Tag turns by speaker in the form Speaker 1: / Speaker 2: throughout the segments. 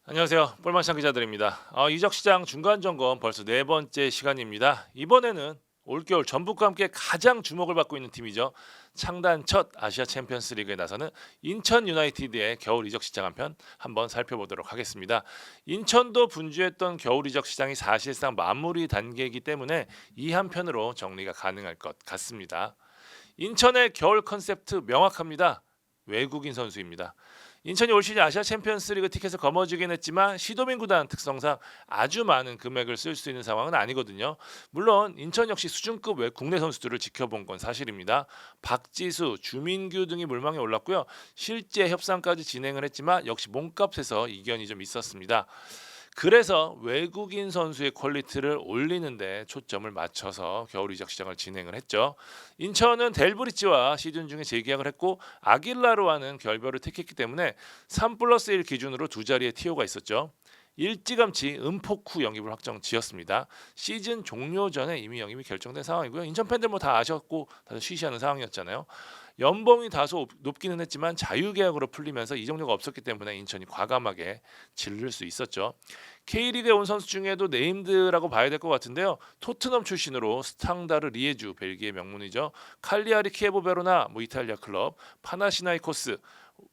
Speaker 1: 안녕하세요. 볼만상 기자들입니다. 이적 시장 중간 점검 벌써 네 번째 시간입니다. 이번에는 올겨울 전북과 함께 가장 주목을 받고 있는 팀이죠. 창단 첫 아시아 챔피언스 리그에 나서는 인천 유나이티드의 겨울 이적 시장 한번 살펴보도록 하겠습니다. 인천도 분주했던 겨울 이적 시장이 사실상 마무리 단계이기 때문에 이 한편으로 정리가 가능할 것 같습니다. 인천의 겨울 컨셉트 명확합니다. 외국인 선수입니다. 인천이 올 시즌 아시아 챔피언스리그 티켓을 거머쥐긴 했지만 시도민 구단 특성상 아주 많은 금액을 쓸 수 있는 상황은 아니거든요. 물론 인천 역시 수준급 국내 선수들을 지켜본 건 사실입니다. 박지수, 주민규 등이 물망에 올랐고요. 실제 협상까지 진행을 했지만 역시 몸값에서 이견이 좀 있었습니다. 그래서 외국인 선수의 퀄리티를 올리는데 초점을 맞춰서 겨울 이적 시장을 진행을 했죠. 인천은 델브리지와 시즌 중에 재계약을 했고 아길라르와는 결별을 택했기 때문에 3+1 기준으로 두 자리의 티오가 있었죠. 일찌감치 은포쿠 영입을 확정 지었습니다. 시즌 종료 전에 이미 영입이 결정된 상황이고요. 인천 팬들 뭐 다 아셨고 다들 쉬쉬하는 상황이었잖아요. 연봉이 다소 높기는 했지만 자유계약으로 풀리면서 이적료가 없었기 때문에 인천이 과감하게 질를 수 있었죠. K리그에 온 선수 중에도 네임드라고 봐야 될 것 같은데요. 토트넘 출신으로 스탕다르 리에주 벨기에 명문이죠. 칼리아리 키에보 베로나 이탈리아 클럽, 파나시나이코스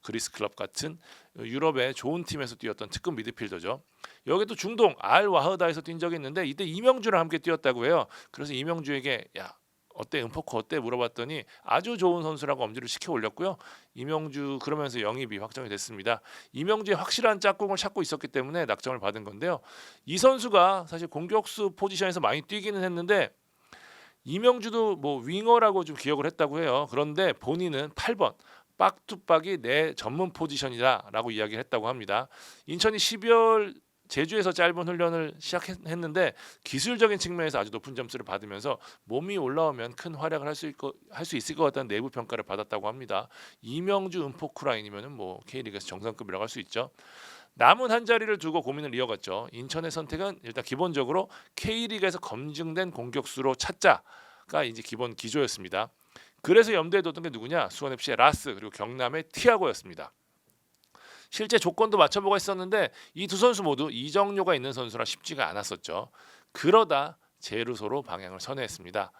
Speaker 1: 그리스 클럽 같은 유럽의 좋은 팀에서 뛰었던 특급 미드필더죠. 여기 또 중동 알 와흐다에서 뛴 적이 있는데 이때 이명주랑 함께 뛰었다고 해요. 그래서 이명주에게 야 어때 은포코 어때 물어봤더니 아주 좋은 선수라고 엄지를 시켜 올렸고요. 이명주 그러면서 영입이 확정이 됐습니다. 이명주의 확실한 짝꿍을 찾고 있었기 때문에 낙점을 받은 건데요. 이 선수가 사실 공격수 포지션에서 많이 뛰기는 했는데 이명주도 뭐 윙어라고 좀 기억을 했다고 해요. 그런데 본인은 8번 빡투빡이 내 전문 포지션이다라고 이야기를 했다고 합니다. 인천이 12월 제주에서 짧은 훈련을 시작했는데 기술적인 측면에서 아주 높은 점수를 받으면서 몸이 올라오면 큰 활약을 할 수 있을 것 같다는 내부 평가를 받았다고 합니다. 이명주 은포크 라인이면은 뭐 K리그에서 정상급이라고 할 수 있죠. 남은 한 자리를 두고 고민을 이어갔죠. 인천의 선택은 일단 기본적으로 K리그에서 검증된 공격수로 찾자가 이제 기본 기조였습니다. 그래서 염두에 뒀던 게 누구냐? 수원FC의 라스 그리고 경남의 티아고였습니다. 실제 조건도 맞춰보고 했었는데 이 두 선수 모두 이적료가 있는 선수라 쉽지가 않았었죠. 그러다 제루소로 방향을 선회했습니다.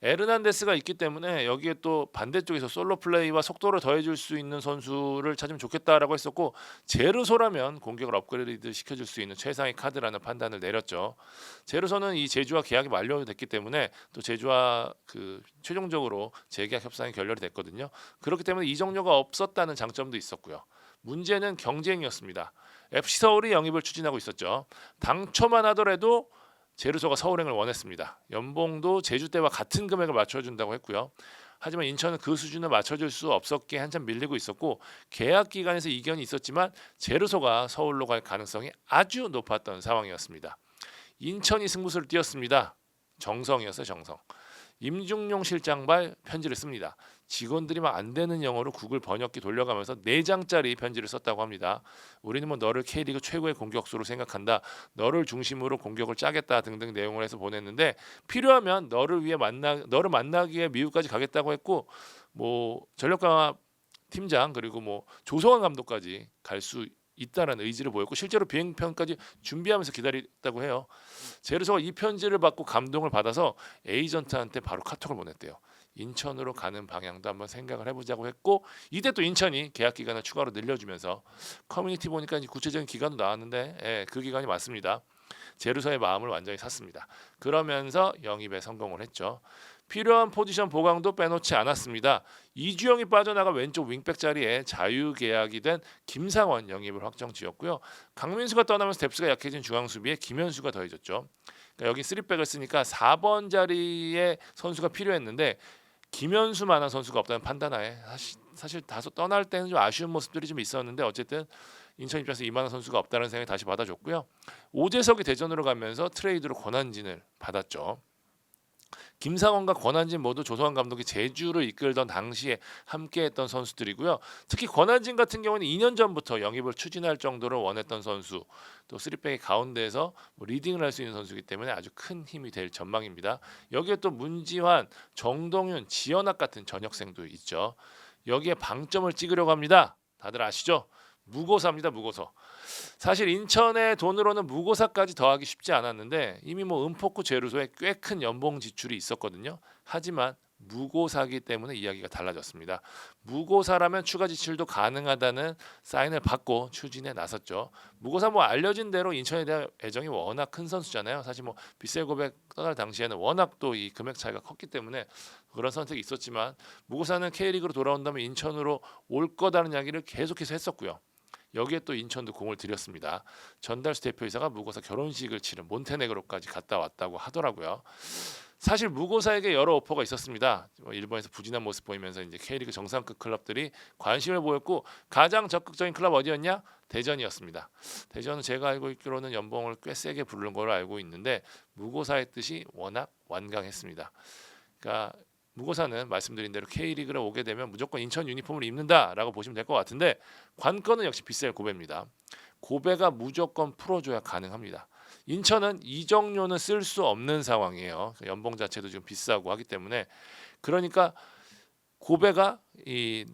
Speaker 1: 에르난데스가 있기 때문에 여기에 또 반대쪽에서 솔로 플레이와 속도를 더해줄 수 있는 선수를 찾으면 좋겠다라고 했었고 제루소라면 공격을 업그레이드 시켜줄 수 있는 최상의 카드라는 판단을 내렸죠. 제루소는 이 제주와 계약이 만료됐기 때문에 또 제주와 최종적으로 재계약 협상이 결렬이 됐거든요. 그렇기 때문에 이적료가 없었다는 장점도 있었고요. 문제는 경쟁이었습니다. FC 서울이 영입을 추진하고 있었죠. 당초만 하더라도 제루소가 서울행을 원했습니다. 연봉도 제주 때와 같은 금액을 맞춰준다고 했고요. 하지만 인천은 그 수준을 맞춰줄 수 없었기에 한참 밀리고 있었고 계약 기간에서 이견이 있었지만 제루소가 서울로 갈 가능성이 아주 높았던 상황이었습니다. 인천이 승부수를 띄었습니다. 정성이었어요. 정성. 임중용 실장발 편지를 씁니다. 직원들이 막 안 되는 영어로 구글 번역기 돌려가면서 4장짜리 편지를 썼다고 합니다. 우리는 뭐 너를 K리그 최고의 공격수로 생각한다. 너를 중심으로 공격을 짜겠다 등등 내용을 해서 보냈는데 필요하면 너를 만나기 위해 미국까지 가겠다고 했고 뭐 전력강화 팀장 그리고 뭐 조성환 감독까지 갈 수 있다라는 의지를 보였고 실제로 비행편까지 준비하면서 기다렸다고 해요. 제르소가 이 편지를 받고 감동을 받아서 에이전트한테 바로 카톡을 보냈대요. 인천으로 가는 방향도 한번 생각을 해보자고 했고 이때 또 인천이 계약 기간을 추가로 늘려주면서 커뮤니티 보니까 이제 구체적인 기간도 나왔는데 그 기간이 맞습니다. 제루소의 마음을 완전히 샀습니다. 그러면서 영입에 성공을 했죠. 필요한 포지션 보강도 빼놓지 않았습니다. 이주영이 빠져나가 왼쪽 윙백 자리에 자유계약이 된 김상원 영입을 확정지었고요. 강민수가 떠나면서 뎁스가 약해진 중앙 수비에 김현수가 더해졌죠. 그러니까 여기 3백을 쓰니까 4번 자리에 선수가 필요했는데 김현수만한 선수가 없다는 판단하에 사실 다소 떠날 때는 좀 아쉬운 모습들이 좀 있었는데 어쨌든 인천 입장에서 이만한 선수가 없다는 생각이 다시 받아줬고요. 오재석이 대전으로 가면서 트레이드로 권한진을 받았죠. 김상원과 권한진 모두 조성환 감독이 제주를 이끌던 당시에 함께했던 선수들이고요. 특히 권한진 같은 경우는 2년 전부터 영입을 추진할 정도로 원했던 선수, 또 3백의 가운데에서 리딩을 할 수 있는 선수이기 때문에 아주 큰 힘이 될 전망입니다. 여기에 또 문지환, 정동윤, 지현학 같은 전역생도 있죠. 여기에 방점을 찍으려고 합니다. 다들 아시죠? 무고사입니다. 무고서. 사실 인천의 돈으로는 무고사까지 더하기 쉽지 않았는데 이미 뭐 은폭구 제루소에 꽤 큰 연봉 지출이 있었거든요. 하지만 무고사기 때문에 이야기가 달라졌습니다. 무고사라면 추가 지출도 가능하다는 사인을 받고 추진에 나섰죠. 무고사 뭐 알려진 대로 인천에 대한 애정이 워낙 큰 선수잖아요. 사실 뭐 빗셀 고백 떠날 당시에는 워낙 또 이 금액 차이가 컸기 때문에 그런 선택이 있었지만 무고사는 K리그로 돌아온다면 인천으로 올 거다는 이야기를 계속해서 했었고요. 여기에 또 인천도 공을 들였습니다. 전달수 대표이사가 무고사 결혼식을 치른 몬테네그로까지 갔다 왔다고 하더라고요. 사실 무고사에게 여러 오퍼가 있었습니다. 일본에서 부진한 모습 보이면서 이제 K리그 정상급 클럽들이 관심을 보였고 가장 적극적인 클럽 어디였냐? 대전이었습니다. 대전은 제가 알고 있기로는 연봉을 꽤 세게 부른 걸로 알고 있는데 무고사의 뜻이 워낙 완강했습니다. 그러니까 무고사는 말씀드린 대로 K리그를 오게 되면 무조건 인천 유니폼을 입는다라고 보시면 될 것 같은데 관건은 역시 빗셀 고베입니다. 고베가 무조건 풀어줘야 가능합니다. 인천은 이적료는 쓸 수 없는 상황이에요. 연봉 자체도 지금 비싸고 하기 때문에 그러니까 고베가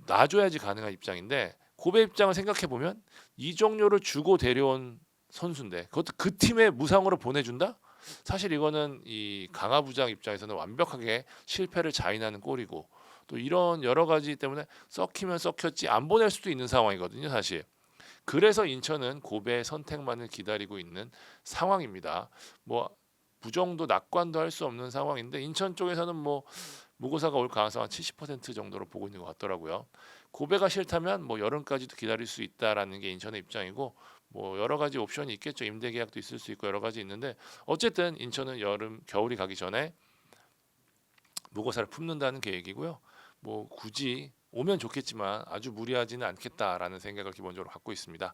Speaker 1: 놔줘야지 가능한 입장인데 고베 입장을 생각해 보면 이적료를 주고 데려온 선수인데 그것도 그 팀에 무상으로 보내준다? 사실 이거는 이 강화 부장 입장에서는 완벽하게 실패를 자인하는 꼴이고 또 이런 여러 가지 때문에 썩히면 썩혔지 안 보낼 수도 있는 상황이거든요, 사실. 그래서 인천은 고베의 선택만을 기다리고 있는 상황입니다. 뭐 부정도 낙관도 할 수 없는 상황인데 인천 쪽에서는 뭐 무고사가 올 가능성 한 70% 정도로 보고 있는 것 같더라고요. 고베가 싫다면 뭐 여름까지도 기다릴 수 있다라는 게 인천의 입장이고 뭐 여러 가지 옵션이 있겠죠. 임대 계약도 있을 수 있고 여러 가지 있는데 어쨌든 인천은 여름 겨울이 가기 전에 무고사를 품는다는 계획이고요. 뭐 굳이 오면 좋겠지만 아주 무리하지는 않겠다라는 생각을 기본적으로 갖고 있습니다.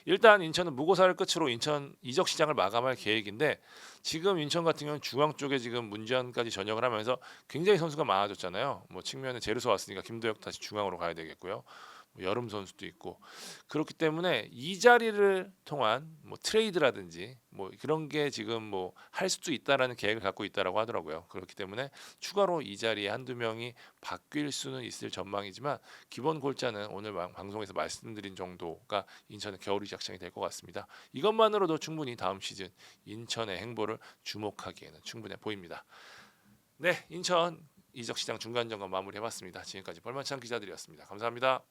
Speaker 1: 일단 인천은 무고사를 끝으로 인천 이적 시장을 마감할 계획인데 지금 인천 같은 경우는 중앙 쪽에 지금 문제안까지 전역을 하면서 굉장히 선수가 많아졌잖아요. 뭐 측면에 제르소 왔으니까 김도혁 다시 중앙으로 가야 되겠고요. 뭐 여름 선수도 있고 그렇기 때문에 이 자리를 통한 뭐 트레이드라든지 뭐 그런 게 지금 뭐 할 수도 있다라는 계획을 갖고 있다라고 하더라고요. 그렇기 때문에 추가로 이 자리에 한두 명이 바뀔 수는 있을 전망이지만 기본 골자는 오늘 방송에서 말씀드린 정도가 인천의 겨울 이적 시장이 될 것 같습니다. 이것만으로도 충분히 다음 시즌 인천의 행보를 주목하기에는 충분해 보입니다. 네, 인천 이적 시장 중간 점검 마무리해봤습니다. 지금까지 벌만찬 기자들이었습니다. 감사합니다.